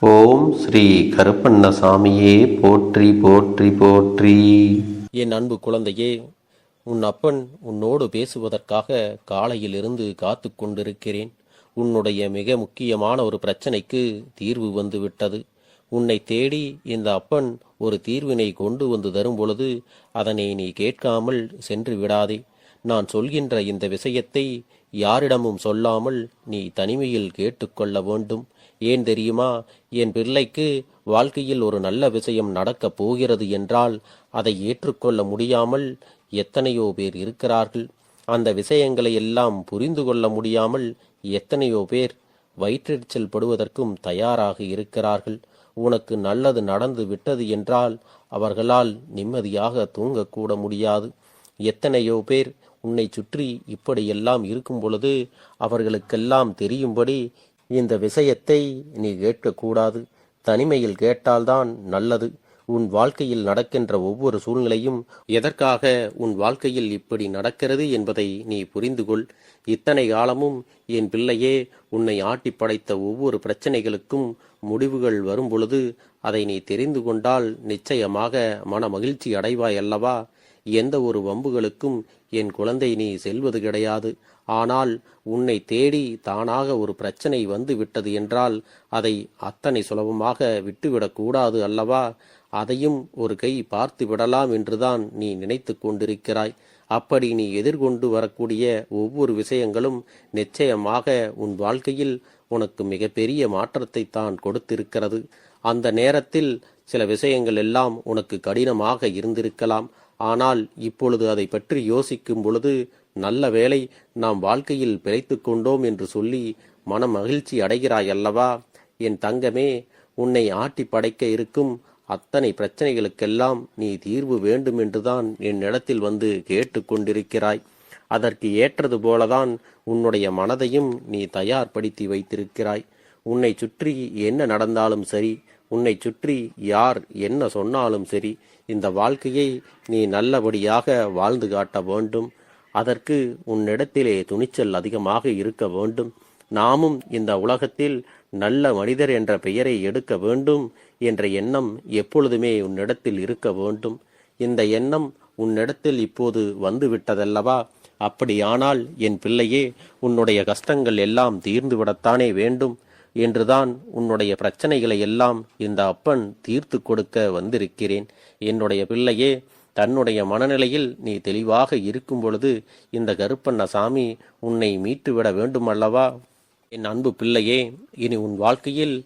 ஓம் ஸ்ரீ கருப்பண்ணசாமியே போற்றி போற்றி போற்றி. என் அன்பு குழந்தையே, உன் அப்பன் உன்னோடு பேசுவதற்காக காலையிலிருந்து காத்து கொண்டிருக்கிறேன். உன்னுடைய மிக முக்கியமான ஒரு பிரச்சனைக்கு தீர்வு வந்து விட்டது. உன்னை தேடி இந்த அப்பன் ஒரு தீர்வினை கொண்டு வந்து தரும் பொழுது அதனை நீ கேட்காமல் சென்று விடாதே. நான் சொல்கின்ற இந்த விஷயத்தை யாரிடமும் சொல்லாமல் நீ தனிமையில் கேட்டுக்கொள்ள வேண்டும். ஏன் தெரியுமா? என் பிள்ளைக்கு வாழ்க்கையில் ஒரு நல்ல விஷயம் நடக்கப் போகிறது என்றால் அதை ஏற்றுக்கொள்ள முடியாமல் எத்தனையோ பேர் இருக்கிறார்கள். அந்த விஷயங்களை எல்லாம் புரிந்து கொள்ள முடியாமல் எத்தனையோ பேர் வயிற்றெரிச்சல் படுவதற்கும் தயாராக இருக்கிறார்கள். உனக்கு நல்லது நடந்து விட்டது என்றால் அவர்களால் நிம்மதியாக தூங்கக்கூட முடியாது. எத்தனையோ பேர் உன்னை சுற்றி இப்படியெல்லாம் இருக்கும் பொழுது அவர்களுக்கெல்லாம் தெரியும்படி இந்த விஷயத்தை நீ கேட்கக்கூடாது. தனிமையில் கேட்டால்தான் நல்லது. உன் வாழ்க்கையில் நடக்கின்ற ஒவ்வொரு சூழ்நிலையும் எதற்காக உன் வாழ்க்கையில் இப்படி நடக்கிறது என்பதை நீ புரிந்து கொள். இத்தனை காலமும் என் பிள்ளையே, உன்னை ஆட்டி படைத்த ஒவ்வொரு பிரச்சனைகளுக்கும் முடிவுகள் வரும் பொழுது அதை நீ தெரிந்து கொண்டால் நிச்சயமாக மன மகிழ்ச்சி அடைவாய் அல்லவா? எந்த ஒரு வம்புகளுக்கும் என் குழந்தை நீ செல்வது கிடையாது. ஆனால் உன்னை தேடி தானாக ஒரு பிரச்சனை வந்து விட்டது என்றால் அதை அத்தனை சுலபமாக விட்டுவிடக்கூடாது அல்லவா? அதையும் ஒரு கை பார்த்து விடலாம் என்றுதான் நீ நினைத்து கொண்டிருக்கிறாய். அப்படி நீ எதிர்கொண்டு வரக்கூடிய ஒவ்வொரு விஷயங்களும் நிச்சயமாக உன் வாழ்க்கையில் உனக்கு மிகப்பெரிய மாற்றத்தை தான் கொடுத்திருக்கிறது. அந்த நேரத்தில் சில விஷயங்கள் எல்லாம் உனக்கு கடினமாக இருந்திருக்கலாம். ஆனால் இப்பொழுது அதை பற்றி யோசிக்கும் பொழுது நல்ல வேளை நாம் வாழ்க்கையில் பிழைத்து கொண்டோம் என்று சொல்லி மன மகிழ்ச்சி அடைகிறாய் அல்லவா? என் தங்கமே, உன்னை ஆட்டி படைக்க இருக்கும் அத்தனை பிரச்சனைகளுக்கெல்லாம் நீ தீர்வு வேண்டும் என்றுதான் என்னிடத்தில் வந்து கேட்டு கொண்டிருக்கிறாய். அதற்கு ஏற்றது போலதான் உன்னுடைய மனதையும் நீ தயார்படுத்தி வைத்திருக்கிறாய். உன்னை சுற்றி என்ன நடந்தாலும் சரி, உன்னை சுற்றி யார் என்ன சொன்னாலும் சரி, இந்த வாழ்க்கையை நீ நல்லபடியாக வாழ்ந்து காட்ட வேண்டும். அதற்கு உன்னிடத்திலே துணிச்சல் அதிகமாக இருக்க வேண்டும். நாமும் இந்த உலகத்தில் நல்ல மனிதர் என்ற பெயரை எடுக்க வேண்டும் என்ற எண்ணம் எப்பொழுதுமே உன்னிடத்தில் இருக்க வேண்டும். இந்த எண்ணம் உன்னிடத்தில் இப்போது வந்து விட்டதல்லவா? அப்படியானால் என் பிள்ளையே, உன்னுடைய கஷ்டங்கள் எல்லாம் தீர்ந்து விடத்தானே வேண்டும் என்றுதான் உன்னுடைய பிரச்சனைகளை எல்லாம் இந்த அப்பன் தீர்த்து கொடுக்க வந்திருக்கிறேன். என்னுடைய பிள்ளையே, தன்னுடைய மனநிலையில் நீ தெளிவாக இருக்கும் பொழுது இந்த கருப்பண்ணசாமி உன்னை மீட்டுவிட வேண்டுமல்லவா? என் அன்பு பிள்ளையே, இனி உன் வாழ்க்கையில்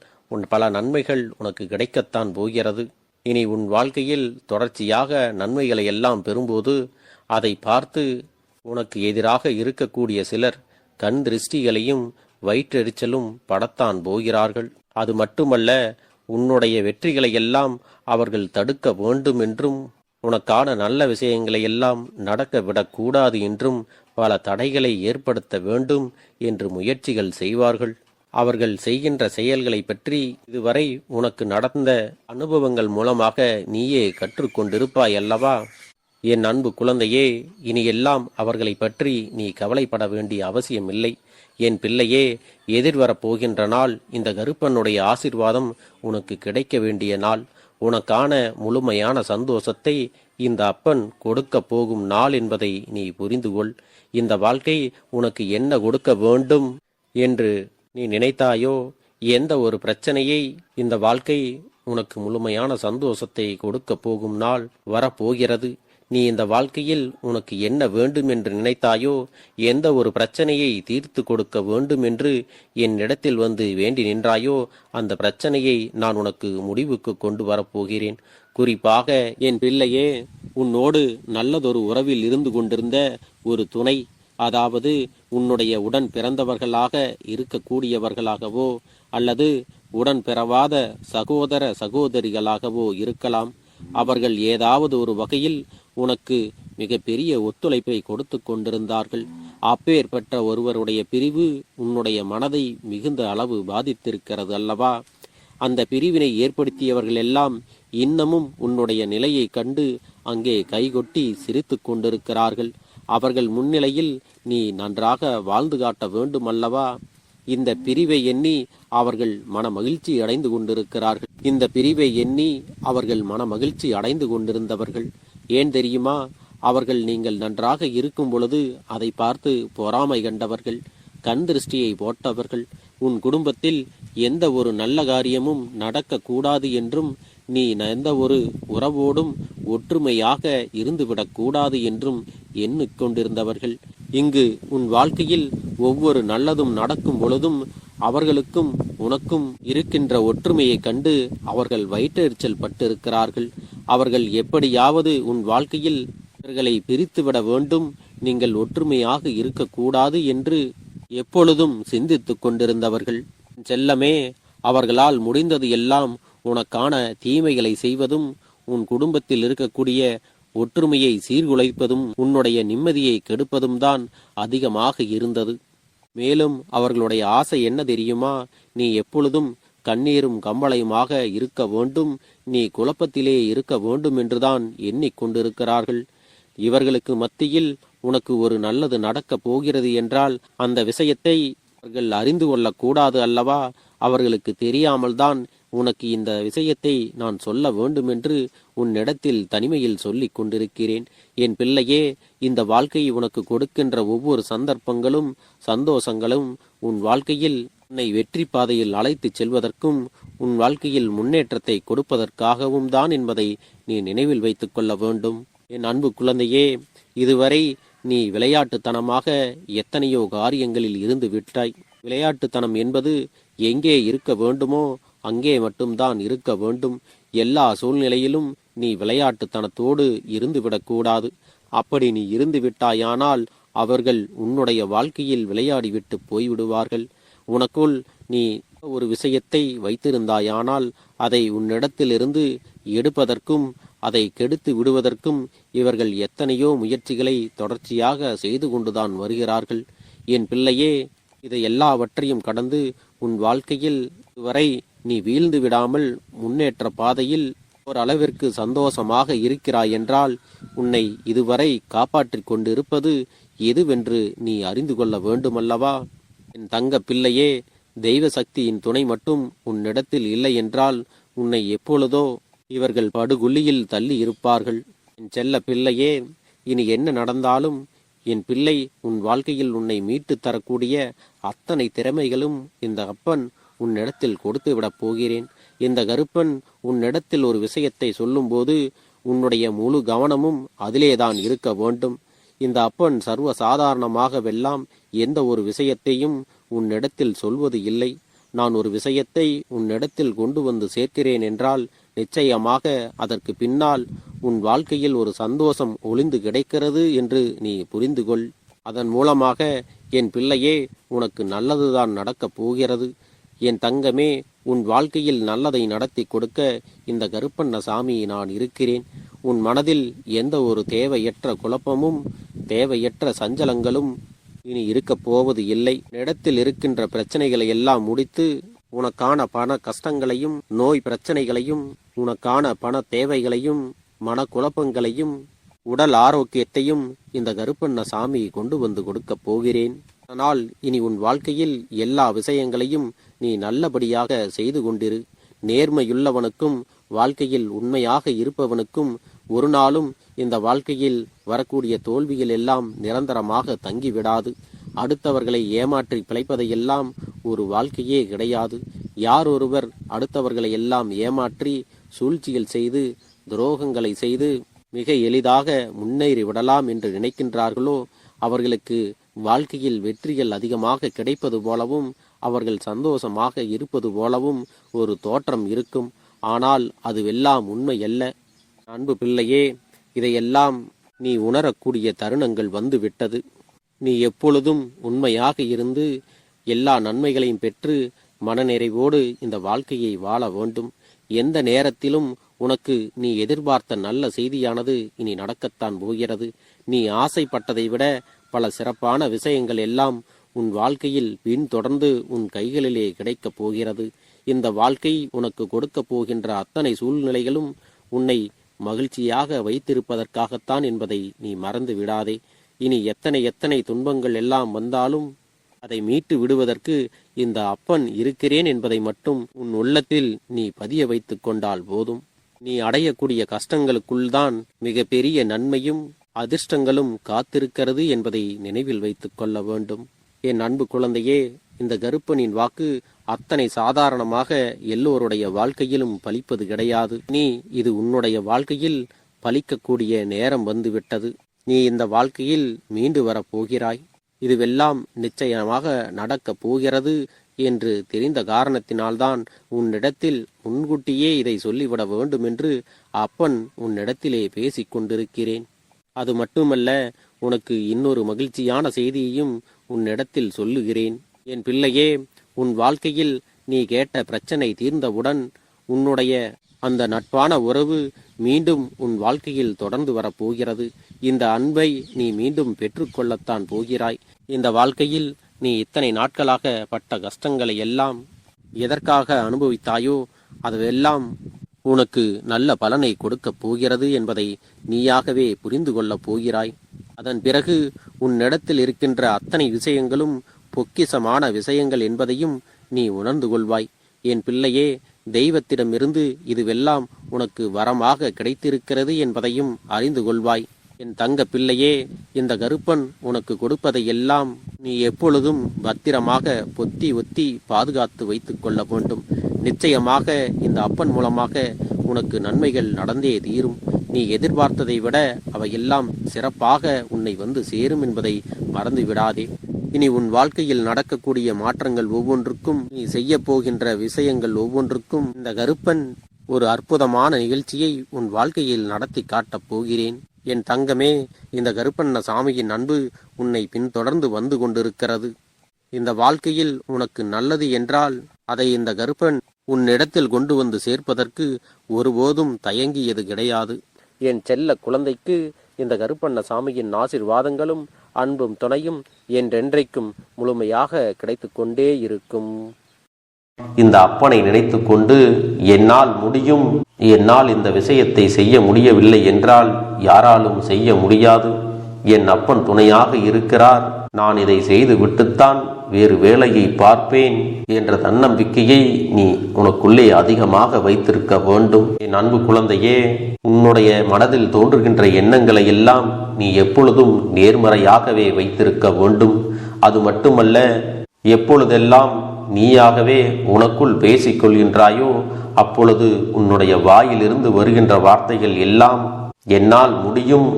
பல நன்மைகள் உனக்கு கிடைக்கத்தான் போகிறது. இனி உன் வாழ்க்கையில் தொடர்ச்சியாக நன்மைகளை எல்லாம் பெறும்போது அதை பார்த்து உனக்கு எதிராக இருக்கக்கூடிய சிலர் கண் திருஷ்டிகளையும் வயிற்றெரிச்சலும் படத்தான் போகிறார்கள். அது மட்டுமல்ல, உன்னுடைய வெற்றிகளை எல்லாம் அவர்கள் தடுக்க வேண்டும் என்றும் உனக்கான நல்ல விஷயங்களை எல்லாம் நடக்க விடக்கூடாது என்றும் பல தடைகளை ஏற்படுத்த வேண்டும் என்று முயற்சிகள் செய்வார்கள். அவர்கள் செய்கின்ற செயல்களை பற்றி இதுவரை உனக்கு நடந்த அனுபவங்கள் மூலமாக நீயே கற்றுக்கொண்டிருப்பாய் அல்லவா? என் அன்பு குழந்தையே, இனியெல்லாம் அவர்களை பற்றி நீ கவலைப்பட வேண்டிய அவசியமில்லை. என் பிள்ளையே, எதிர்வரப் போகின்ற நாள் இந்த கருப்பனுடைய ஆசிர்வாதம் உனக்கு கிடைக்க வேண்டிய நாள். உனக்கான முழுமையான சந்தோஷத்தை இந்த அப்பன் கொடுக்க போகும் நாள் என்பதை நீ புரிந்து கொள். இந்த வாழ்க்கை உனக்கு என்ன கொடுக்க வேண்டும் என்று நீ நினைத்தாயோ, எந்த ஒரு பிரச்சனையை இந்த வாழ்க்கை உனக்கு முழுமையான சந்தோஷத்தை கொடுக்க போகும் நாள் வரப்போகிறது. நீ இந்த வாழ்க்கையில் உனக்கு என்ன வேண்டும் என்று நினைத்தாயோ, எந்த ஒரு பிரச்சனையை தீர்த்து கொடுக்க வேண்டும் என்று என்னிடத்தில் வந்து வேண்டி நின்றாயோ, அந்த பிரச்சனையை நான் உனக்கு முடிவுக்கு கொண்டு வரப்போகிறேன். குறிப்பாக என் பிள்ளையே, உன்னோடு நல்லதொரு உறவில் இருந்து கொண்டிருந்த ஒரு துணை, அதாவது உன்னுடைய உடன் பிறந்தவர்களாக இருக்கக்கூடியவர்களாகவோ அல்லது உடன் பிறவாத சகோதர சகோதரிகளாகவோ இருக்கலாம். அவர்கள் ஏதாவது ஒரு வகையில் உனக்கு மிகப்பெரிய ஒத்துழைப்பை கொடுத்து கொண்டிருந்தார்கள். அப்பேற்பட்ட ஒருவருடைய பிரிவு உன்னுடைய மனதை மிகுந்த அளவு பாதித்திருக்கிறது அல்லவா? அந்த பிரிவினை ஏற்படுத்தியவர்கள் எல்லாம் இன்னமும் உன்னுடைய நிலையை கண்டு அங்கே கைகொட்டி சிரித்து கொண்டிருக்கிறார்கள். அவர்கள் முன்னிலையில் நீ நன்றாக வாழ்ந்து காட்ட வேண்டும் அல்லவா? இந்த பிரிவை எண்ணி அவர்கள் மன மகிழ்ச்சி அடைந்து கொண்டிருக்கிறார்கள். இந்த பிரிவை எண்ணி அவர்கள் மன மகிழ்ச்சி அடைந்து கொண்டிருந்தவர்கள். ஏன் தெரியுமா? அவர்கள் நீங்கள் நன்றாக இருக்கும் பொழுது அதை பார்த்து பொறாமை கண்டவர்கள், கண் திருஷ்டியை போட்டவர்கள். உன் குடும்பத்தில் எந்த ஒரு நல்ல காரியமும் நடக்கக்கூடாது என்றும், நீ எந்த ஒரு உறவோடும் ஒற்றுமையாக இருந்துவிடக்கூடாது என்றும் எண்ணிக்கொண்டிருந்தவர்கள். இங்கு உன் வாழ்க்கையில் ஒவ்வொரு நல்லதும் நடக்கும் பொழுதும் அவர்களுக்கும் உனக்கும் இருக்கின்ற ஒற்றுமையை கண்டு அவர்கள் வயிற்றெரிச்சல் பட்டிருக்கிறார்கள். அவர்கள் எப்படியாவது உன் வாழ்க்கையில் இவர்களை பிரித்துவிட வேண்டும், நீங்கள் ஒற்றுமையாக இருக்கக்கூடாது என்று எப்பொழுதும் சிந்தித்து கொண்டிருந்தவர்கள். செல்லமே, அவர்களால் முடிந்தது எல்லாம் உனக்கான தீமைகளை செய்வதும், உன் குடும்பத்தில் இருக்கக்கூடிய ஒற்றுமையை சீர்குலைப்பதும், உன்னுடைய நிம்மதியை கெடுப்பதும் தான் அதிகமாக இருந்தது. மேலும் அவர்களுடைய ஆசை என்ன தெரியுமா? நீ எப்பொழுதும் கண்ணீரும் கம்பளையுமாக இருக்க வேண்டும், நீ குழப்பத்திலே இருக்க வேண்டும் என்றுதான் எண்ணிக்கொண்டிருக்கிறார்கள். இவர்களுக்கு மத்தியில் உனக்கு ஒரு நல்லது நடக்கப் போகிறது என்றால் அந்த விஷயத்தை அவர்கள் அறிந்து கொள்ளக்கூடாது அல்லவா? அவர்களுக்கு தெரியாமல் தான் உனக்கு இந்த விஷயத்தை நான் சொல்ல வேண்டும் என்று உன்னிடத்தில் தனிமையில் சொல்லிக் கொண்டிருக்கிறேன். என் பிள்ளையே, இந்த வாழ்க்கை உனக்கு கொடுக்கின்ற ஒவ்வொரு சந்தர்ப்பங்களும் சந்தோஷங்களும் உன் வாழ்க்கையில் உன்னை வெற்றி பாதையில் அழைத்துச் செல்வதற்கும் உன் வாழ்க்கையில் முன்னேற்றத்தை கொடுப்பதற்காகவும் தான் என்பதை நீ நினைவில் வைத்துக் கொள்ள வேண்டும். என் அன்பு குழந்தையே, இதுவரை நீ விளையாட்டுத்தனமாக எத்தனையோ காரியங்களில் இருந்து விட்டாய். விளையாட்டுத்தனம் என்பது எங்கே இருக்க வேண்டுமோ அங்கே மட்டும்தான் இருக்க வேண்டும். எல்லா சூழ்நிலையிலும் நீ விளையாட்டுத்தனத்தோடு இருந்துவிடக்கூடாது. அப்படி நீ இருந்து விட்டாயானால் அவர்கள் உன்னுடைய வாழ்க்கையில் விளையாடிவிட்டு போய்விடுவார்கள். உனக்குள் நீ ஒரு விஷயத்தை வைத்திருந்தாயானால் அதை உன்னிடத்திலிருந்து எடுப்பதற்கும் அதை கெடுத்து விடுவதற்கும் இவர்கள் எத்தனையோ முயற்சிகளை தொடர்ச்சியாக செய்து கொண்டுதான் வருகிறார்கள். என் பிள்ளையே, இதை எல்லாவற்றையும் கடந்து உன் வாழ்க்கையில் இதுவரை நீ வீழ்ந்து விடாமல் முன்னேற்ற பாதையில் ஓரளவிற்கு சந்தோஷமாக இருக்கிறாய் என்றால் உன்னை இதுவரை காப்பாற்றிக் கொண்டிருப்பது எதுவென்று நீ அறிந்து கொள்ள வேண்டுமல்லவா? என் தங்க பிள்ளையே, தெய்வ சக்தியின் துணை மட்டும் உன்னிடத்தில் இல்லை என்றால் உன்னை எப்பொழுதோ இவர்கள் படுகுழியில் தள்ளி இருப்பார்கள். என் செல்ல பிள்ளையே, இனி என்ன நடந்தாலும் என் பிள்ளை உன் வாழ்க்கையில் உன்னை மீட்டு தரக்கூடிய அத்தனை திறமைகளும் இந்த அப்பன் உன்னிடத்தில் கொடுத்து விடப் போகிறேன். இந்த கருப்பன் உன்னிடத்தில் ஒரு விஷயத்தை சொல்லும்போது உன்னுடைய முழு கவனமும் அதிலேதான் இருக்க வேண்டும். இந்த அப்பன் சர்வ சாதாரணமாகவெல்லாம் எந்த ஒரு விஷயத்தையும் உன்னிடத்தில் சொல்வது இல்லை. நான் ஒரு விஷயத்தை உன்னிடத்தில் கொண்டு வந்து சேர்க்கிறேன் என்றால் நிச்சயமாக அதற்கு பின்னால் உன் வாழ்க்கையில் ஒரு சந்தோஷம் ஒளிந்து கிடைக்கிறது என்று நீ புரிந்து கொள். அதன் மூலமாக என் பிள்ளையே, உனக்கு நல்லதுதான் நடக்கப் போகிறது. என் தங்கமே, உன் வாழ்க்கையில் நல்லதை நடத்தி கொடுக்க இந்த கருப்பண்ணசாமி நான் இருக்கிறேன். உன் மனதில் எந்த ஒரு தேவையற்ற குழப்பமும் தேவையற்ற சஞ்சலங்களும் இனி இருக்கப் போவது இல்லை. இடத்தில் இருக்கின்ற பிரச்சனைகளை எல்லாம் முடித்து உனக்கான பண கஷ்டங்களையும் நோய் பிரச்சனைகளையும் உனக்கான பண தேவைகளையும் மனக்குழப்பங்களையும் உடல் ஆரோக்கியத்தையும் இந்த கருப்பண்ணசாமி கொண்டு வந்து கொடுக்கப் போகிறேன். அதனால் இனி உன் வாழ்க்கையில் எல்லா விஷயங்களையும் நீ நல்லபடியாக செய்து கொண்டிரு. நேர்மையுள்ளவனுக்கும் வாழ்க்கையில் உண்மையாக இருப்பவனுக்கும் ஒரு நாளும் இந்த வாழ்க்கையில் வரக்கூடிய தோல்விகள் எல்லாம் நிரந்தரமாக தங்கிவிடாது. அடுத்தவர்களை ஏமாற்றி பிழைப்பதையெல்லாம் ஒரு வாழ்க்கையே கிடையாது. யார் ஒருவர் அடுத்தவர்களை எல்லாம் ஏமாற்றி சூழ்ச்சிகள் செய்து துரோகங்களை செய்து மிக எளிதாக முன்னேறி விடலாம் என்று நினைக்கின்றார்களோ அவர்களுக்கு வாழ்க்கையில் வெற்றிகள் அதிகமாக கிடைப்பது போலவும் அவர்கள் சந்தோஷமாக இருப்பது போலவும் ஒரு தோற்றம் இருக்கும். ஆனால் அதுவெல்லாம் உண்மையல்ல. அன்பு பிள்ளையே, இதையெல்லாம் நீ உணரக்கூடிய தருணங்கள் வந்து விட்டது. நீ எப்பொழுதும் உண்மையாக இருந்து எல்லா நன்மைகளையும் பெற்று மனநிறைவோடு இந்த வாழ்க்கையை வாழ வேண்டும். எந்த நேரத்திலும் உனக்கு நீ எதிர்பார்த்த நல்ல செய்தியானது இனி நடக்கத்தான் போகிறது. நீ ஆசைப்பட்டதை விட பல சிறப்பான விஷயங்கள் எல்லாம் உன் வாழ்க்கையில் பின்தொடர்ந்து உன் கைகளிலே கிடைக்கப் போகிறது. இந்த வாழ்க்கை உனக்கு கொடுக்க போகின்ற அத்தனை சூழ்நிலைகளும் உன்னை மகிழ்ச்சியாக வைத்திருப்பதற்காகத்தான் என்பதை நீ மறந்து விடாதே. இனி எத்தனை துன்பங்கள் எல்லாம் வந்தாலும் அதை மீட்டு விடுவதற்கு இந்த அப்பன் இருக்கிறேன் என்பதை மட்டும் உன் உள்ளத்தில் நீ பதிய வைத்துக் கொண்டால் போதும். நீ அடையக்கூடிய கஷ்டங்களுக்குள்தான் மிகப்பெரிய நன்மையும் அதிர்ஷ்டங்களும் காத்திருக்கிறது என்பதை நினைவில் வைத்துக் கொள்ள வேண்டும். என் அன்பு குழந்தையே, இந்த கருப்பனின் வாக்கு அத்தனை சாதாரணமாக எல்லோருடைய வாழ்க்கையிலும் பலிப்பது கிடையாது. நீ இது உன்னுடைய வாழ்க்கையில் பலிக்கக்கூடிய நேரம் வந்துவிட்டது. நீ இந்த வாழ்க்கையில் மீண்டு வரப் போகிறாய். இதுவெல்லாம் நிச்சயமாக நடக்கப் போகிறது என்று தெரிந்த காரணத்தினால்தான் உன்னிடத்தில் முன்கூட்டியே இதை சொல்லிவிட வேண்டும் என்று அப்பன் உன்னிடத்திலே பேசிக் கொண்டிருக்கிறேன். அது மட்டுமல்ல, உனக்கு இன்னொரு மகிழ்ச்சியான செய்தியையும் உன்னிடத்தில் சொல்லுகிறேன். என் பிள்ளையே, உன் வாழ்க்கையில் நீ கேட்ட பிரச்சனை தீர்ந்தவுடன் உன்னுடைய அந்த நட்பான உறவு மீண்டும் உன் வாழ்க்கையில் தொடர்ந்து வரப்போகிறது. இந்த அன்பை நீ மீண்டும் பெற்றுக்கொள்ளத்தான் போகிறாய். இந்த வாழ்க்கையில் நீ இத்தனை நாட்களாக பட்ட கஷ்டங்களை எல்லாம் எதற்காக அனுபவித்தாயோ அதுவெல்லாம் உனக்கு நல்ல பலனை கொடுக்கப் போகிறது என்பதை நீயாகவே புரிந்து கொள்ளப் போகிறாய். அதன் பிறகு உன்னிடத்தில் இருக்கின்ற அத்தனை விஷயங்களும் பொக்கிசமான விஷயங்கள் என்பதையும் நீ உணர்ந்து கொள்வாய். என் பிள்ளையே, தெய்வத்திடமிருந்து இதுவெல்லாம் உனக்கு வரமாக கிடைத்திருக்கிறது என்பதையும் அறிந்து கொள்வாய். என் தங்க பிள்ளையே, இந்த கருப்பன் உனக்கு கொடுப்பதை எல்லாம் நீ எப்பொழுதும் பத்திரமாக பொத்தி ஒத்தி பாதுகாத்து வைத்துக் கொள்ள வேண்டும். நிச்சயமாக இந்த அப்பன் மூலமாக உனக்கு நன்மைகள் நடந்தே தீரும். நீ எதிர்பார்த்ததை விட அவையெல்லாம் சிறப்பாக உன்னை வந்து சேரும் என்பதை மறந்து விடாதே. இனி உன் வாழ்க்கையில் நடக்கக்கூடிய மாற்றங்கள் ஒவ்வொன்றுக்கும், நீ செய்ய போகின்ற விஷயங்கள் ஒவ்வொன்றுக்கும் இந்த கருப்பன் ஒரு அற்புதமான நிகழ்ச்சியை உன் வாழ்க்கையில் நடத்தி காட்டப் போகிறேன். என் தங்கமே, இந்த கருப்பண்ண சாமியின் அன்பு உன்னை பின்தொடர்ந்து வந்து கொண்டிருக்கிறது. இந்த வாழ்க்கையில் உனக்கு நல்லது என்றால் அதை இந்த கருப்பன் உன்னிடத்தில் கொண்டு வந்து சேர்ப்பதற்கு ஒருபோதும் தயங்கியது கிடையாது. என் செல்ல குழந்தைக்கு இந்த கருப்பண்ண சாமியின் ஆசீர்வாதங்களும் அன்பும் துணையும் என்றென்றைக்கும் முழுமையாக கிடைத்து கொண்டே இருக்கும். இந்த அப்பனை நினைத்து கொண்டு என்னால் முடியும், என்னால் இந்த விஷயத்தை செய்ய முடியவில்லை என்றால் யாராலும் செய்ய முடியாது, என் அப்பன் துணையாக இருக்கிறார், நான் இதை செய்து விட்டுத்தான் வேறு வேலையை பார்ப்பேன் என்ற தன்னம்பிக்கையை நீ உனக்குள்ளே அதிகமாக வைத்திருக்க வேண்டும். என் அன்பு குழந்தையே, உன்னுடைய மனதில் தோன்றுகின்ற எண்ணங்களை எல்லாம் நீ எப்பொழுதும் நேர்மறையாகவே வைத்திருக்க வேண்டும். அது மட்டுமல்ல, எப்பொழுதெல்லாம் நீயாகவே உனக்குள் பேசிக் கொள்கின்றாயோ அப்பொழுது உன்னுடைய வாயிலிருந்து வருகின்ற வார்த்தைகள் எல்லாம் என்னால் முடியும்,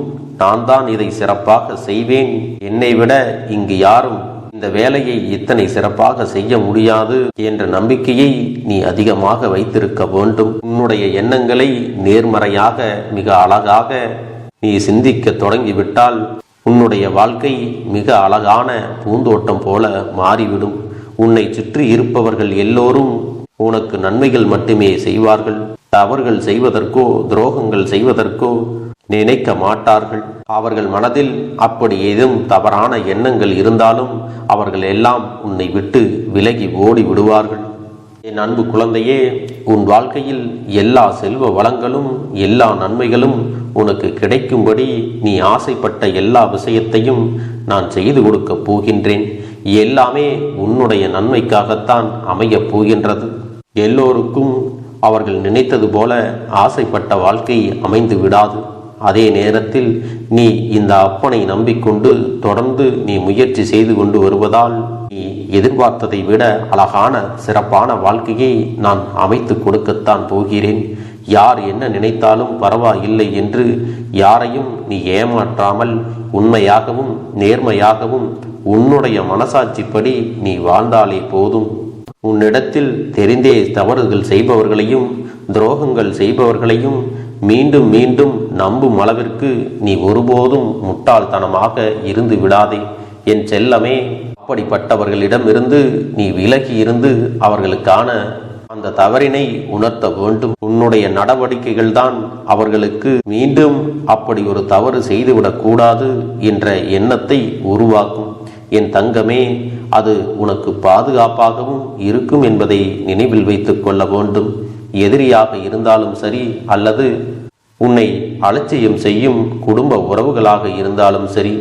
நான் தான் இதை சிறப்பாக செய்வேன், என்னை விட இங்கு யாரும் இந்த வேலையை இத்தனை சிறப்பாக செய்ய முடியாது என்ற நம்பிக்கையை நீ அதிகமாக வைத்திருக்க வேண்டும். உன்னுடைய எண்ணங்களை நேர்மறையாக மிக அழகாக நீ சிந்திக்க தொடங்கிவிட்டால் உன்னுடைய வாழ்க்கை மிக அழகான பூந்தோட்டம் போல மாறிவிடும். உன்னை சுற்றி இருப்பவர்கள் எல்லோரும் உனக்கு நன்மைகள் மட்டுமே செய்வார்கள். தவறுகள் செய்வதற்கோ துரோகங்கள் செய்வதற்கோ நினைக்க மாட்டார்கள். அவர்கள் மனதில் அப்படி ஏதும் தவறான எண்ணங்கள் இருந்தாலும் அவர்கள் எல்லாம் உன்னை விட்டு விலகி ஓடி விடுவார்கள். என் அன்பு குழந்தையே, உன் வாழ்க்கையில் எல்லா செல்வ வளங்களும் எல்லா நன்மைகளும் உனக்கு கிடைக்கும்படி நீ ஆசைப்பட்ட எல்லா விஷயத்தையும் நான் செய்து கொடுக்கப் போகின்றேன். எல்லாமே உன்னுடைய நன்மைக்காகத்தான் அமையப் போகின்றது. எல்லோருக்கும் அவர்கள் நினைத்தது போல ஆசைப்பட்ட வாழ்க்கை அமைந்து விடாது. அதே நேரத்தில் நீ இந்த அப்பனை நம்பிக்கொண்டு தொடர்ந்து நீ முயற்சி செய்து கொண்டு வருவதால் நீ எதிர்பார்த்ததை விட அழகான சிறப்பான வாழ்க்கையை நான் அமைத்து கொடுக்கத்தான் போகிறேன். யார் என்ன நினைத்தாலும் பரவாயில்லை என்று யாரையும் நீ ஏமாற்றாமல் உண்மையாகவும் நேர்மையாகவும் உன்னுடைய மனசாட்சிப்படி நீ வாழ்ந்தாலே போதும். உன்னிடத்தில் தெரிந்தே தவறுகள் செய்பவர்களையும் துரோகங்கள் செய்பவர்களையும் மீண்டும் மீண்டும் நம்பும் அளவிற்கு நீ ஒருபோதும் முட்டாள்தனமாக இருந்து விடாதே. என் செல்லமே, அப்படிப்பட்டவர்களிடமிருந்து நீ விலகி இருந்து அவர்களுக்கான அந்த தவறினை உணர்த்த வேண்டும். உன்னுடைய நடவடிக்கைகள் தான் அவர்களுக்கு மீண்டும் அப்படி ஒரு தவறு செய்துவிடக் கூடாது என்ற எண்ணத்தை உருவாக்கும். என் தங்கமே, அது உனக்கு பாதுகாப்பாகவும் இருக்கும் என்பதை நினைவில் வைத்துக் கொள்ள வேண்டும். எதிரியாக இருந்தாலும் சரி அல்லது உன்னை அலட்சியம் செய்யும் குடும்ப உறவுகளாக இருந்தாலும் சரி,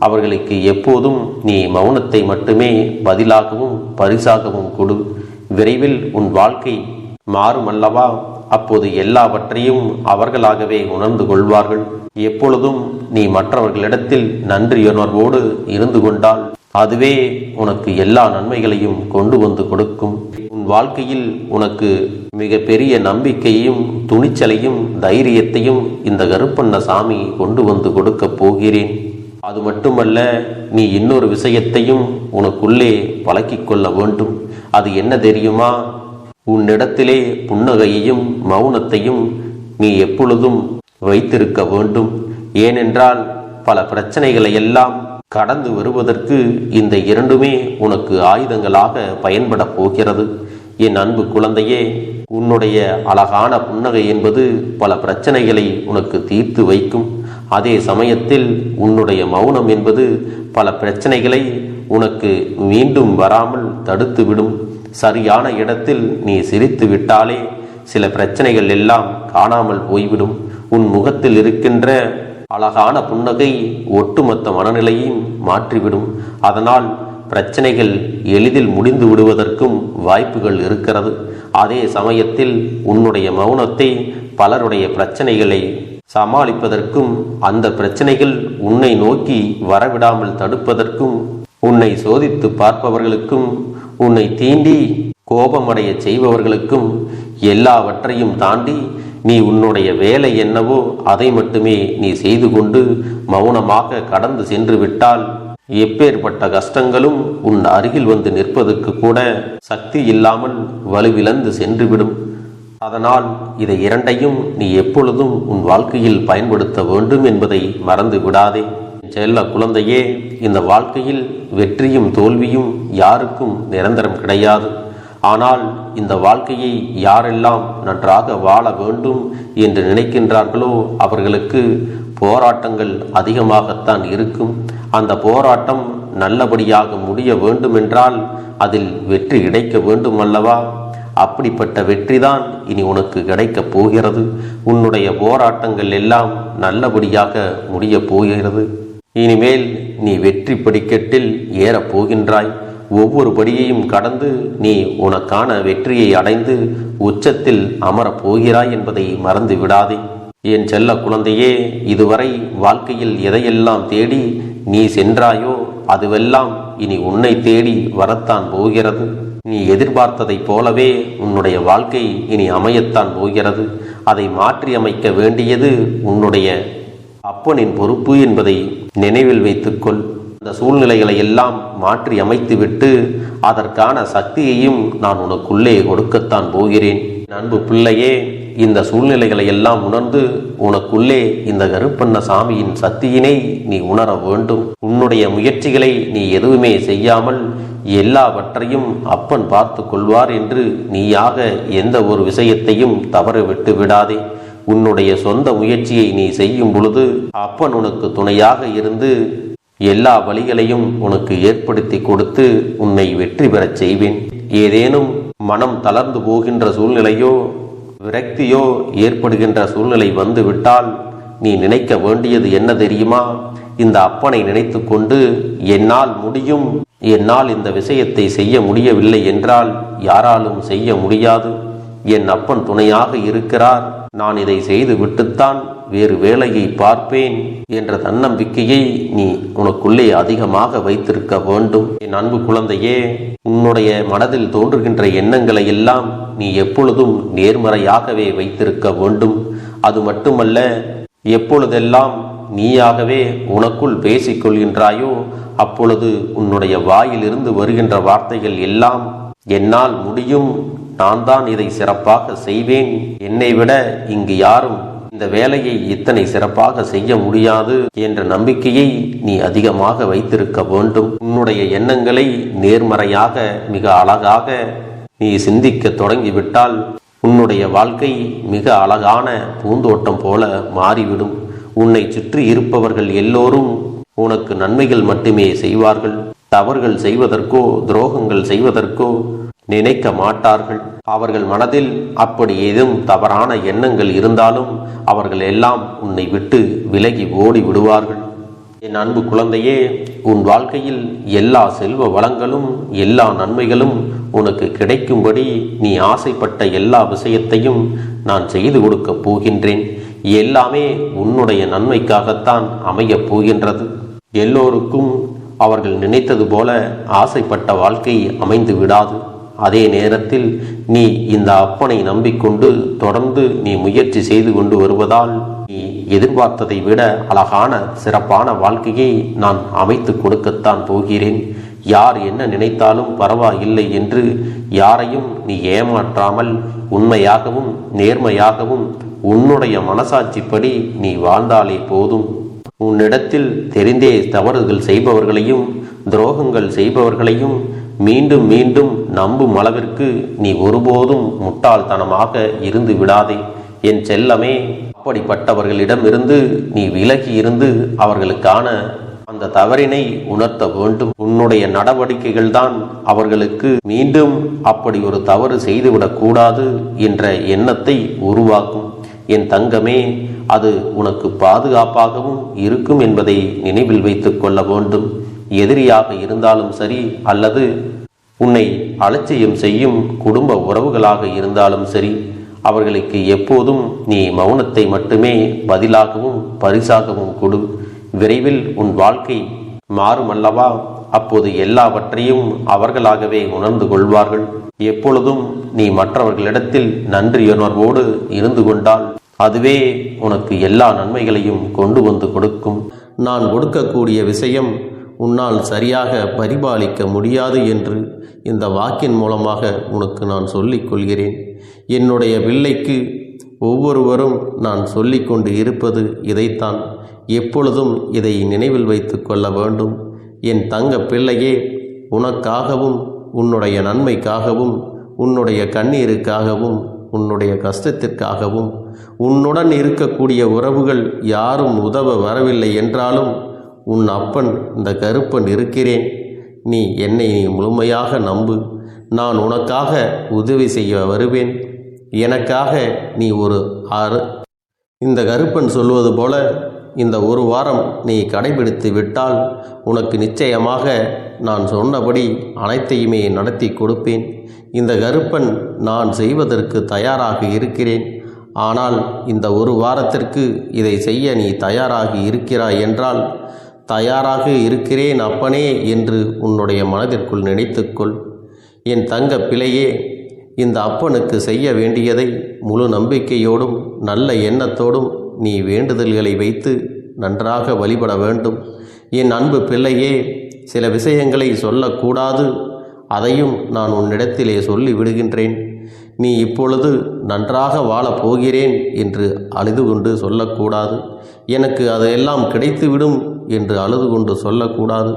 அவர்களுக்கு எப்போதும் நீ மௌனத்தை மட்டுமே பதிலாகவும் பரிசாகவும் கொடு. விரைவில் உன் வாழ்க்கை மாறும் அல்லவா? அப்போது எல்லாவற்றையும் அவர்களாகவே உணர்ந்து கொள்வார்கள். எப்பொழுதும் நீ மற்றவர்களிடத்தில் நன்றியுணர்வோடு இருந்து கொண்டால் அதுவே உனக்கு எல்லா நன்மைகளையும் கொண்டு வந்து கொடுக்கும். உன் வாழ்க்கையில் உனக்கு மிக பெரிய நம்பிக்கையும் துணிச்சலையும் தைரியத்தையும் இந்த கருப்பண்ணசாமி கொண்டு வந்து கொடுக்க போகிறேன். அது மட்டுமல்ல, நீ இன்னொரு விஷயத்தையும் உனக்குள்ளே பழக்கிக் கொள்ள வேண்டும். அது என்ன தெரியுமா? உன்னிடத்திலே புன்னகையையும் மௌனத்தையும் நீ எப்பொழுதும் வைத்திருக்க வேண்டும். ஏனென்றால் பல பிரச்சனைகளை எல்லாம் கடந்து வருவதற்கு இந்த இரண்டுமே உனக்கு ஆயுதங்களாக பயன்பட போகிறது. என் அன்பு குழந்தையே, உன்னுடைய அழகான புன்னகை என்பது பல பிரச்சனைகளை உனக்கு தீர்த்து வைக்கும். அதே சமயத்தில் உன்னுடைய மௌனம் என்பது பல பிரச்சனைகளை உனக்கு மீண்டும் வராமல் தடுத்துவிடும். சரியான இடத்தில் நீ சிரித்து விட்டாலே சில பிரச்சனைகள் எல்லாம் காணாமல் போய்விடும். உன் முகத்தில் இருக்கின்ற அழகான புன்னகை ஒட்டுமொத்த மனநிலையும் மாற்றிவிடும். அதனால் பிரச்சனைகள் எளிதில் முடிந்து விடுவதற்கும் வாய்ப்புகள் இருக்கிறது. அதே சமயத்தில் உன்னுடைய மௌனத்தை பலருடைய பிரச்சனைகளை சமாளிப்பதற்கும் அந்த பிரச்சனைகள் உன்னை நோக்கி வரவிடாமல் தடுப்பதற்கும் உன்னை சோதித்து பார்ப்பவர்களுக்கும் உன்னை தீண்டி கோபமடைய செய்பவர்களுக்கும் எல்லாவற்றையும் தாண்டி நீ உன்னுடைய வேலை என்னவோ அதை மட்டுமே நீ செய்து கொண்டு மௌனமாக கடந்து சென்று விட்டால் எப்பேற்பட்ட கஷ்டங்களும் உன் அருகில் வந்து நிற்பதற்கு கூட சக்தி இல்லாமல் வலுவிழந்து சென்றுவிடும். அதனால் இதை இரண்டையும் நீ எப்பொழுதும் உன் வாழ்க்கையில் பயன்படுத்த வேண்டும் என்பதை மறந்து விடாதே. செல்ல குழந்தையே, இந்த வாழ்க்கையில் வெற்றியும் தோல்வியும் யாருக்கும் நிரந்தரம் கிடையாது. ஆனால் இந்த வாழ்க்கையை யாரெல்லாம் நன்றாக வாழ வேண்டும் என்று நினைக்கின்றார்களோ அவர்களுக்கு போராட்டங்கள் அதிகமாகத்தான் இருக்கும். அந்த போராட்டம் நல்லபடியாக முடிய வேண்டுமென்றால் அதில் வெற்றி கிடைக்க வேண்டும் அல்லவா? அப்படிப்பட்ட வெற்றிதான் இனி உனக்கு கிடைக்கப் போகிறது. உன்னுடைய போராட்டங்கள் எல்லாம் நல்லபடியாக முடிய போகிறது. இனிமேல் நீ வெற்றி படிக்கட்டில் ஏறப் போகின்றாய். ஒவ்வொரு படியையும் கடந்து நீ உனக்கான வெற்றியை அடைந்து உச்சத்தில் அமரப் போகிறாய் என்பதை மறந்து விடாதே. என் செல்ல குழந்தையே, இதுவரை வாழ்க்கையில் எதையெல்லாம் தேடி நீ சென்றாயோ அதுவெல்லாம் இனி உன்னை தேடி வரத்தான் போகிறது. நீ எதிர்பார்த்ததைப் போலவே உன்னுடைய வாழ்க்கை இனி அமையத்தான் போகிறது. அதை மாற்றி அமைக்க வேண்டியது உன்னுடைய அப்பனின் பொறுப்பு என்பதை நினைவில் வைத்துக்கொள். அந்த சூழ்நிலைகளை எல்லாம் மாற்றி அமைத்துவிட்டு அதற்கான சக்தியையும் நான் உனக்குள்ளே கொடுக்கத்தான் போகிறேன். அன்பு பிள்ளையே, இந்த சூழ்நிலைகளை எல்லாம் உணர்ந்து உனக்குள்ளே இந்த கருப்பண்ணசாமியின் சக்தியினை நீ உணர வேண்டும். உன்னுடைய முயற்சிகளை நீ எதுவுமே செய்யாமல் எல்லாவற்றையும் அப்பன் பார்த்து கொள்வார் என்று நீயாக எந்த ஒரு விஷயத்தையும் தவற விட்டு விடாதே. உன்னுடைய சொந்த முயற்சியை நீ செய்யும் பொழுது அப்பன் உனக்கு துணையாக இருந்து எல்லா வழிகளையும் உனக்கு ஏற்படுத்தி கொடுத்து உன்னை வெற்றி பெறச் செய்வேன். ஏதேனும் மனம் தளர்ந்து போகின்ற சூழ்நிலையோ விரக்தியோ ஏற்படுகின்ற சூழ்நிலை வந்துவிட்டால் நீ நினைக்க வேண்டியது என்ன தெரியுமா? இந்த அப்பனை நினைத்து கொண்டு என்னால் முடியும், என்னால் இந்த விஷயத்தை செய்ய முடியவில்லை என்றால் யாராலும் செய்ய முடியாது, என் அப்பன் துணையாக இருக்கிறார், நான் இதை செய்து விட்டுத்தான் வேறு வேலையை பார்ப்பேன் என்ற தன்னம்பிக்கையை நீ உனக்குள்ளே அதிகமாக வைத்திருக்க வேண்டும். என் அன்பு குழந்தையே, உன்னுடைய மனதில் தோன்றுகின்ற எண்ணங்களை எல்லாம் நீ எப்பொழுதும் நேர்மறையாகவே வைத்திருக்க வேண்டும். அது மட்டுமல்ல, எப்பொழுதெல்லாம் நீயாகவே உனக்குள் பேசிக் கொள்கின்றாயோ அப்பொழுது உன்னுடைய வாயிலிருந்து வருகின்ற வார்த்தைகள் எல்லாம் என்னால் முடியும், நான் தான் இதை சிறப்பாக செய்வேன், என்னை விட இங்கு யாரும் இந்த வேலையை இத்தனை சிறப்பாக செய்ய முடியாது என்ற நம்பிக்கையை நீ அதிகமாக வைத்திருக்க வேண்டும். உன்னுடைய எண்ணங்களை நேர்மறையாக மிக அழகாக நீ சிந்திக்க தொடங்கிவிட்டால் உன்னுடைய வாழ்க்கை மிக அழகான பூந்தோட்டம் போல மாறிவிடும். உன்னை சுற்றி இருப்பவர்கள் எல்லோரும் உனக்கு நன்மைகள் மட்டுமே செய்வார்கள். தவறுகள் செய்வதற்கோ துரோகங்கள் செய்வதற்கோ நினைக்க மாட்டார்கள். அவர்கள் மனதில் அப்படி ஏதும் தவறான எண்ணங்கள் இருந்தாலும் அவர்கள் எல்லாம் உன்னை விட்டு விலகி ஓடி விடுவார்கள். என் அன்பு குழந்தையே, உன் வாழ்க்கையில் எல்லா செல்வ வளங்களும் எல்லா நன்மைகளும் உனக்கு கிடைக்கும்படி நீ ஆசைப்பட்ட எல்லா விஷயத்தையும் நான் செய்து கொடுக்கப் போகின்றேன். எல்லாமே உன்னுடைய நன்மைக்காகத்தான் அமையப் போகின்றது. எல்லோருக்கும் அவர்கள் நினைத்தது போல ஆசைப்பட்ட வாழ்க்கை அமைந்து விடாது. அதே நேரத்தில் நீ இந்த அப்பனை நம்பிக்கொண்டு தொடர்ந்து நீ முயற்சி செய்து கொண்டு வருவதால் நீ எதிர்பார்த்ததை விட அழகான சிறப்பான வாழ்க்கையை நான் அமைத்து கொடுக்கத்தான் போகிறேன். யார் என்ன நினைத்தாலும் பரவாயில்லை என்று யாரையும் நீ ஏமாற்றாமல் உண்மையாகவும் நேர்மையாகவும் உன்னுடைய மனசாட்சிப்படி நீ வாழ்ந்தாலே போதும். உன்னிடத்தில் தெரிந்தே தவறுகள் செய்பவர்களையும் துரோகங்கள் செய்பவர்களையும் மீண்டும் மீண்டும் நம்பும் அளவிற்கு நீ ஒருபோதும் முட்டாள்தனமாக இருந்து விடாதே. என் செல்லமே, அப்படிப்பட்டவர்களிடமிருந்து நீ விலகி இருந்து அவர்களுக்கான அந்த தவறினை உணர்த்த வேண்டும். உன்னுடைய நடவடிக்கைகள் தான் அவர்களுக்கு மீண்டும் அப்படி ஒரு தவறு செய்துவிடக் கூடாது என்ற எண்ணத்தை உருவாக்கும். என் தங்கமே, அது உனக்கு பாதுகாப்பாகவும் இருக்கும் என்பதை நினைவில் வைத்துக் கொள்ள வேண்டும். எதிரியாக இருந்தாலும் சரி அல்லது உன்னை அலட்சியம் செய்யும் குடும்ப உறவுகளாக இருந்தாலும் சரி, அவர்களுக்கு எப்போதும் நீ மௌனத்தை மட்டுமே பதிலாகவும் பரிசாகவும் கொடு. விரைவில் உன் வாழ்க்கை மாறுமல்லவா? அப்போது எல்லாவற்றையும் அவர்களாகவே உணர்ந்து கொள்வார்கள். எப்பொழுதும் நீ மற்றவர்களிடத்தில் நன்றியுணர்வோடு இருந்து கொண்டால் அதுவே உனக்கு எல்லா நன்மைகளையும் கொண்டு வந்து கொடுக்கும். நான் கொடுக்கக்கூடிய விஷயம் உன்னால் சரியாக பரிபாலிக்க முடியாது என்று இந்த வாக்கின் மூலமாக உனக்கு நான் சொல்லிக் கொள்கிறேன். என்னுடைய பிள்ளைக்கு ஒவ்வொருவரும் நான் சொல்லிக்கொண்டு இருப்பது இதைத்தான். எப்பொழுதும் இதை நினைவில் வைத்து கொள்ள வேண்டும். என் தங்க பிள்ளையே, உனக்காகவும் உன்னுடைய நன்மைக்காகவும் உன்னுடைய கண்ணீருக்காகவும் உன்னுடைய கஷ்டத்திற்காகவும் உன்னுடன் இருக்கக்கூடிய உறவுகள் யாரும் உதவ வரவில்லை என்றாலும் உன் அப்பன் இந்த கருப்பன் இருக்கிறேன். நீ என்னை முழுமையாக நம்பு. நான் உனக்காக உதவி செய்ய வருவேன். எனக்காக நீ இந்த கருப்பன் சொல்வது போல இந்த ஒரு வாரம் நீ கடைபிடித்து விட்டால் உனக்கு நிச்சயமாக நான் சொன்னபடி அனைத்தையுமே நடத்தி கொடுப்பேன். இந்த கருப்பன் நான் செய்வதற்கு தயாராக இருக்கிறேன். ஆனால் இந்த ஒரு வாரத்திற்கு இதை செய்ய நீ தயாராகி இருக்கிறாய் என்றால், தயாராக இருக்கிறேன் அப்பனே என்று உன்னுடைய மனதிற்குள் நினைத்துக்கொள். என் தங்க பிள்ளையே, இந்த அப்பனுக்கு செய்ய வேண்டியதை முழு நம்பிக்கையோடும் நல்ல எண்ணத்தோடும் நீ வேண்டுதல்களை வைத்து நன்றாக வழிபட வேண்டும். என் அன்பு பிள்ளையே, சில விஷயங்களை சொல்லக்கூடாது, அதையும் நான் உன்னிடத்திலே சொல்லி விடுகின்றேன். நீ இப்பொழுது நன்றாக வாழப் போகிறேன் என்று அழுது கொண்டு சொல்லக்கூடாது. எனக்கு அதையெல்லாம் கிடைத்துவிடும் என்று அழுது கொண்டு சொல்லக்கூடாது.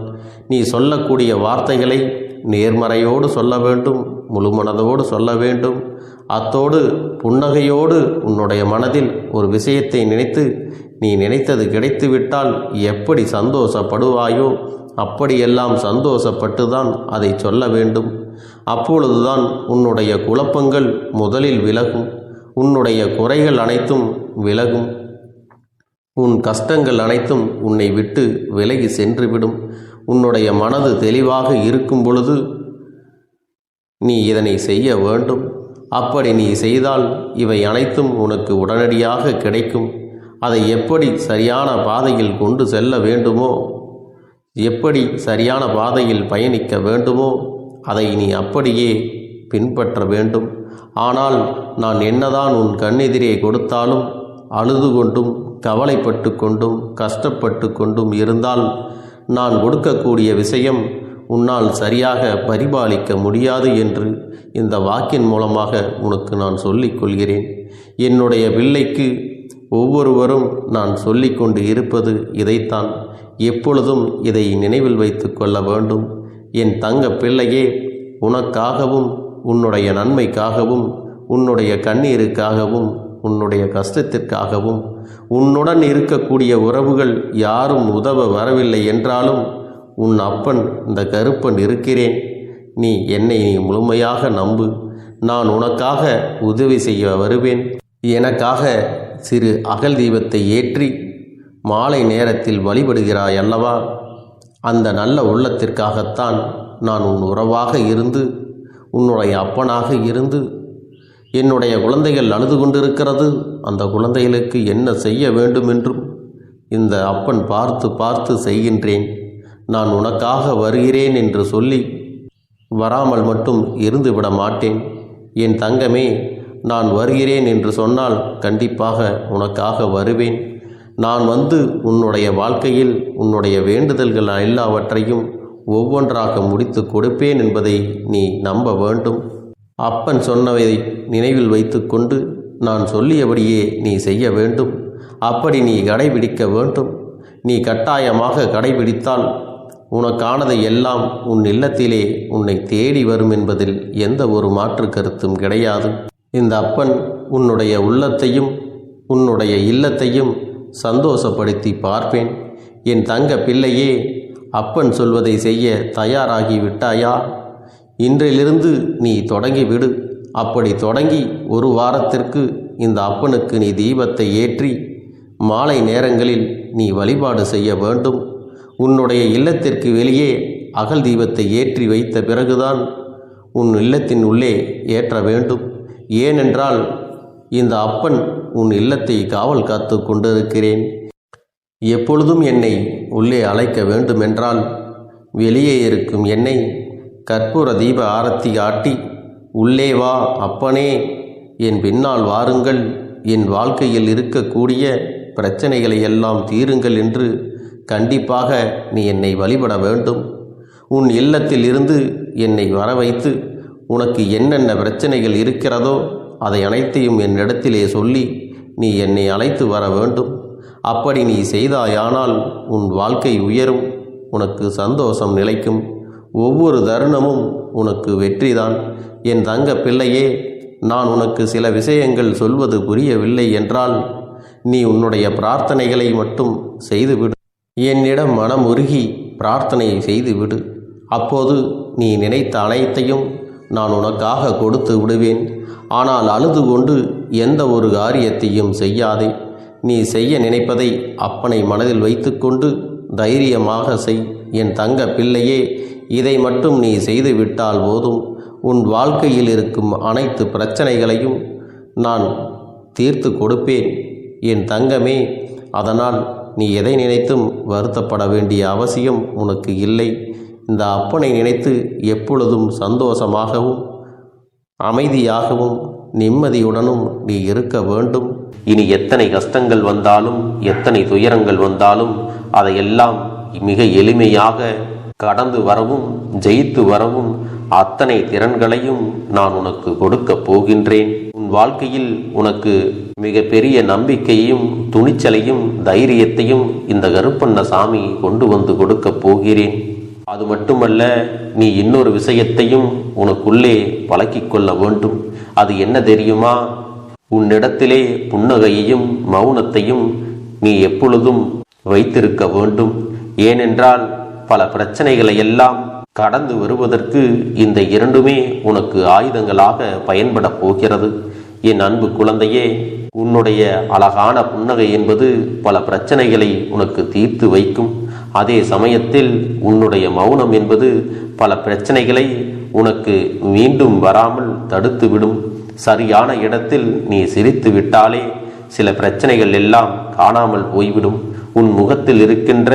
நீ சொல்லக்கூடிய வார்த்தைகளை நேர்மறையோடு சொல்ல வேண்டும், முழு மனதோடு சொல்ல வேண்டும். அத்தோடு புன்னகையோடு உன்னுடைய மனதில் ஒரு விஷயத்தை நினைத்து நீ நினைத்தது கிடைத்துவிட்டால் எப்படி சந்தோஷப்படுவாயோ அப்படியெல்லாம் சந்தோஷப்பட்டுதான் அதை சொல்ல வேண்டும். அப்பொழுதுதான் உன்னுடைய குழப்பங்கள் முதலில் விலகும், உன்னுடைய குறைகள் அனைத்தும் விலகும், உன் கஷ்டங்கள் அனைத்தும் உன்னை விட்டு விலகி சென்றுவிடும். உன்னுடைய மனது தெளிவாக இருக்கும் பொழுது நீ இதனை செய்ய வேண்டும். அப்படி நீ செய்தால் இவை அனைத்தும் உனக்கு உடனடியாக கிடைக்கும். அதை எப்படி சரியான பாதையில் கொண்டு செல்ல வேண்டுமோ, எப்படி சரியான பாதையில் பயணிக்க வேண்டுமோ அதை நீ அப்படியே பின்பற்ற வேண்டும். ஆனால் நான் என்னதான் உன் கண்ணெதிரே கொடுத்தாலும் அழுது கொண்டும் கவலைப்பட்டு கொண்டும் கஷ்டப்பட்டு கொண்டும் இருந்தால் நான் கொடுக்கக்கூடிய விஷயம் உன்னால் சரியாக பரிபாலிக்க முடியாது என்று இந்த வாக்கின் மூலமாக உனக்கு நான் சொல்லிக் கொள்கிறேன். என்னுடைய பிள்ளைக்கு ஒவ்வொருவரும் நான் சொல்லிக்கொண்டு இருப்பது இதைத்தான். எப்பொழுதும் இதை நினைவில் வைத்து கொள்ள வேண்டும். என் தங்க பிள்ளையே, உனக்காகவும் உன்னுடைய நன்மைக்காகவும் உன்னுடைய கண்ணீருக்காகவும் உன்னுடைய கஷ்டத்திற்காகவும் உன்னுடன் இருக்கக்கூடிய உறவுகள் யாரும் உதவ வரவில்லை என்றாலும் உன் அப்பன் இந்த கருப்பன் இருக்கிறேன். நீ என்னை முழுமையாக நம்பு. நான் உனக்காக உதவி செய்ய வருவேன். எனக்காக சிறு அகல் தீபத்தை ஏற்றி மாலை நேரத்தில் வழிபடுகிறாய் அல்லவா? அந்த நல்ல உள்ளத்திற்காகத்தான் நான் உன் உறவாக இருந்து, உன்னுடைய அப்பனாக இருந்து, என்னுடைய குழந்தைகள் அழுது கொண்டிருக்கிறது, அந்த குழந்தைகளுக்கு என்ன செய்ய வேண்டும் என்றும் இந்த அப்பன் பார்த்து பார்த்து செய்கின்றேன். நான் உனக்காக வருகிறேன் என்று சொல்லி வராமல் மட்டும் இருந்து விட மாட்டேன். என் தங்கமே, நான் வருகிறேன் என்று சொன்னால் கண்டிப்பாக உனக்காக வருவேன். நான் வந்து உன்னுடைய வாழ்க்கையில் உன்னுடைய வேண்டுதல்கள் எல்லாவற்றையும் ஒவ்வொன்றாக முடித்து கொடுப்பேன் என்பதை நீ நம்ப வேண்டும். அப்பன் சொன்னவை நினைவில் வைத்துக்கொண்டு நான் சொல்லியபடியே நீ செய்ய வேண்டும். அப்படி நீ கடைபிடிக்க வேண்டும். நீ கட்டாயமாக கடைபிடித்தால் உனக்கானதை எல்லாம் உன் இல்லத்திலே உன்னை தேடி வரும் என்பதில் எந்த ஒரு மாற்று கருத்தும் கிடையாது. இந்த அப்பன் உன்னுடைய உள்ளத்தையும் உன்னுடைய இல்லத்தையும் சந்தோஷப்படுத்தி பார்ப்பேன். என் தங்க பிள்ளையே, அப்பன் சொல்வதை செய்ய தயாராகி விட்டாயா? இன்றிலிருந்து நீ தொடங்கிவிடு. அப்படி தொடங்கி ஒரு வாரத்திற்கு இந்த அப்பனுக்கு நீ தீபத்தை ஏற்றி மாலை நேரங்களில் நீ வழிபாடு செய்ய வேண்டும். உன்னுடைய இல்லத்திற்கு வெளியே அகல் தீபத்தை ஏற்றி வைத்த பிறகுதான் உன் இல்லத்தின் உள்ளே ஏற்ற வேண்டும். ஏனென்றால் இந்த அப்பன் உன் இல்லத்தை காவல் காத்து கொண்டிருக்கிறேன். எப்பொழுதும் என்னை உள்ளே அழைக்க வேண்டுமென்றால் வெளியே இருக்கும் என்னை கற்பூர தீப ஆரத்தி ஆட்டி உள்ளே வா அப்பனே, என் பின்னால் வாருங்கள், என் வாழ்க்கையில் இருக்கக்கூடிய பிரச்சனைகளை எல்லாம் தீருங்கள் என்று கண்டிப்பாக நீ என்னை வழிபட வேண்டும். உன் இல்லத்தில் இருந்து என்னை வர வைத்து உனக்கு என்னென்ன பிரச்சனைகள் இருக்கிறதோ அதை அனைத்தையும் என்னிடத்திலே சொல்லி நீ என்னை அழைத்து வர வேண்டும். அப்படி நீ செய்தாயானால் உன் வாழ்க்கை உயரும், உனக்கு சந்தோஷம் நிலைக்கும், ஒவ்வொரு தருணமும் உனக்கு வெற்றிதான். என் தங்க பிள்ளையே, நான் உனக்கு சில விஷயங்கள் சொல்வது புரியவில்லை என்றால் நீ உன்னுடைய பிரார்த்தனைகளை மட்டும் செய்துவிடு. என்னிடம் மனம் உருகி பிரார்த்தனை செய்துவிடு. அப்போது நீ நினைத்த அனைத்தையும் நான் உனக்காக கொடுத்து விடுவேன். ஆனால் அழுது கொண்டு எந்த ஒரு காரியத்தையும் செய்யாதே. நீ செய்ய நினைப்பதை அப்பனை மனதில் வைத்துக்கொண்டு தைரியமாக செய். என் தங்க பிள்ளையே, இதை மட்டும் நீ செய்துவிட்டால் போதும். உன் வாழ்க்கையில் இருக்கும் அனைத்து பிரச்சனைகளையும் நான் தீர்த்து கொடுப்பேன் என் தங்கமே. அதனால் நீ எதை நினைத்தும் வருத்தப்பட வேண்டிய அவசியம் உனக்கு இல்லை. இந்த அப்பனை நினைத்து எப்பொழுதும் சந்தோஷமாகவும் அமைதியாகவும் நிம்மதியுடனும் நீ இருக்க வேண்டும். இனி எத்தனை கஷ்டங்கள் வந்தாலும் எத்தனை துயரங்கள் வந்தாலும் அதையெல்லாம் மிக எளிமையாக கடந்து வரவும் ஜெயித்து வரவும் அத்தனை திறன்களையும் நான் உனக்கு கொடுக்க போகின்றேன். உன் வாழ்க்கையில் உனக்கு மிக பெரிய நம்பிக்கையும் துணிச்சலையும் தைரியத்தையும் இந்த கருப்பண்ணசாமி கொண்டு வந்து கொடுக்க போகிறேன். அது மட்டுமல்ல, நீ இன்னொரு விஷயத்தையும் உனக்குள்ளே பழக்கிக் கொள்ள வேண்டும். அது என்ன தெரியுமா? உன்னிடத்திலே புன்னகையையும் மௌனத்தையும் நீ எப்பொழுதும் வைத்திருக்க வேண்டும். ஏனென்றால் பல பிரச்சனைகளை எல்லாம் கடந்து வருவதற்கு இந்த இரண்டுமே உனக்கு ஆயுதங்களாக பயன்பட போகிறது. என் அன்பு குழந்தையே, உன்னுடைய அழகான புன்னகை என்பது பல பிரச்சனைகளை உனக்கு தீர்த்து வைக்கும். அதே சமயத்தில் உன்னுடைய மௌனம் என்பது பல பிரச்சனைகளை உனக்கு மீண்டும் வராமல் தடுத்துவிடும். சரியான இடத்தில் நீ சிரித்து விட்டாலே சில பிரச்சனைகள் எல்லாம் காணாமல் போய்விடும். உன் முகத்தில் இருக்கின்ற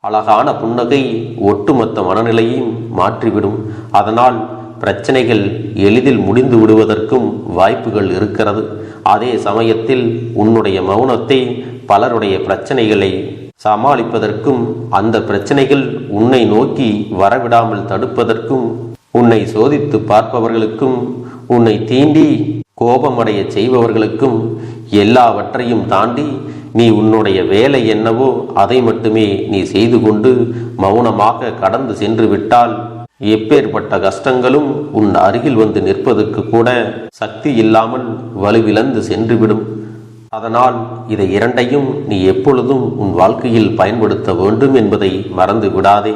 அழகான புன்னகை ஒட்டுமொத்த மனநிலையும் மாற்றிவிடும். அதனால் பிரச்சனைகள் எளிதில் முடிந்து விடுவதற்கும் வாய்ப்புகள் இருக்கிறது. அதே சமயத்தில் உன்னுடைய மௌனத்தை பலருடைய பிரச்சனைகளை சமாளிப்பதற்கும் அந்த பிரச்சனைகள் உன்னை நோக்கி வரவிடாமல் தடுப்பதற்கும் உன்னை சோதித்து பார்ப்பவர்களுக்கும் உன்னை தீண்டி கோபமடைய செய்பவர்களுக்கும் எல்லாவற்றையும் தாண்டி நீ உன்னுடைய வேலை என்னவோ அதை மட்டுமே நீ செய்து கொண்டு மௌனமாக கடந்து சென்று விட்டால் எப்பேற்பட்ட கஷ்டங்களும் உன் அருகில் வந்து நிற்பதற்கு கூட சக்தி இல்லாமல் வலுவிழந்து சென்றுவிடும். அதனால் இதை இரண்டையும் நீ எப்பொழுதும் உன் வாழ்க்கையில் பயன்படுத்த வேண்டும் என்பதை மறந்து விடாதே.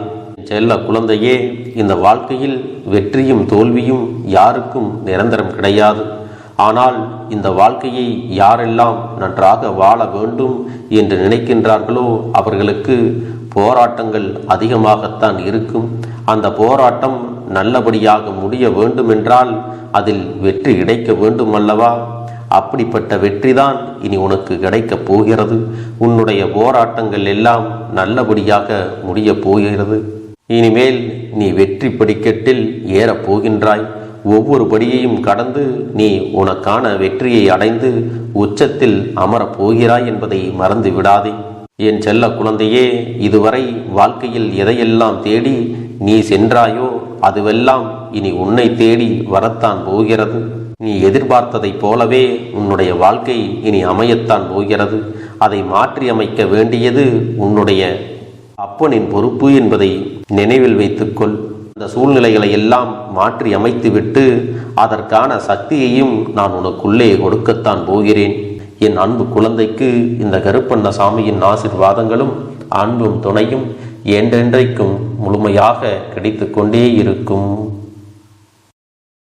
செல்ல குழந்தையே, இந்த வாழ்க்கையில் வெற்றியும் தோல்வியும் யாருக்கும் நிரந்தரம் கிடையாது. ஆனால் இந்த வாழ்க்கையை யாரெல்லாம் நன்றாக வாழ வேண்டும் என்று நினைக்கின்றார்களோ அவர்களுக்கு போராட்டங்கள் அதிகமாகத்தான் இருக்கும். அந்த போராட்டம் நல்லபடியாக முடிய வேண்டுமென்றால் அதில் வெற்றி கிடைக்க வேண்டும் அல்லவா? அப்படிப்பட்ட வெற்றிதான் இனி உனக்கு கிடைக்கப் போகிறது. உன்னுடைய போராட்டங்கள் எல்லாம் நல்லபடியாக முடியப் போகிறது. இனிமேல் நீ வெற்றி படிக்கட்டில் ஏறப் போகின்றாய். ஒவ்வொரு படியையும் கடந்து நீ உனக்கான வெற்றியை அடைந்து உச்சத்தில் அமரப் போகிறாய் என்பதை மறந்து விடாதே. என் செல்ல குழந்தையே, இதுவரை வாழ்க்கையில் எதையெல்லாம் தேடி நீ சென்றாயோ அதுவெல்லாம் இனி உன்னை தேடி வரத்தான் போகிறது. நீ எதிர்பார்த்ததைப் போலவே உன்னுடைய வாழ்க்கை இனி அமையத்தான் போகிறது. அதை மாற்றி அமைக்க வேண்டியது உன்னுடைய அப்பனின் பொறுப்பு என்பதை நினைவில் வைத்துக்கொள். அந்த சூழ்நிலைகளை எல்லாம் மாற்றி அமைத்துவிட்டு அதற்கான சக்தியையும் நான் உனக்குள்ளே கொடுக்கத்தான் போகிறேன். என் அன்பு குழந்தைக்கு இந்த கருப்பண்ணசாமியின் ஆசீர்வாதங்களும் அன்பும் துணையும் என்றென்றைக்கும் முழுமையாக கிடைத்து கொண்டே இருக்கும்.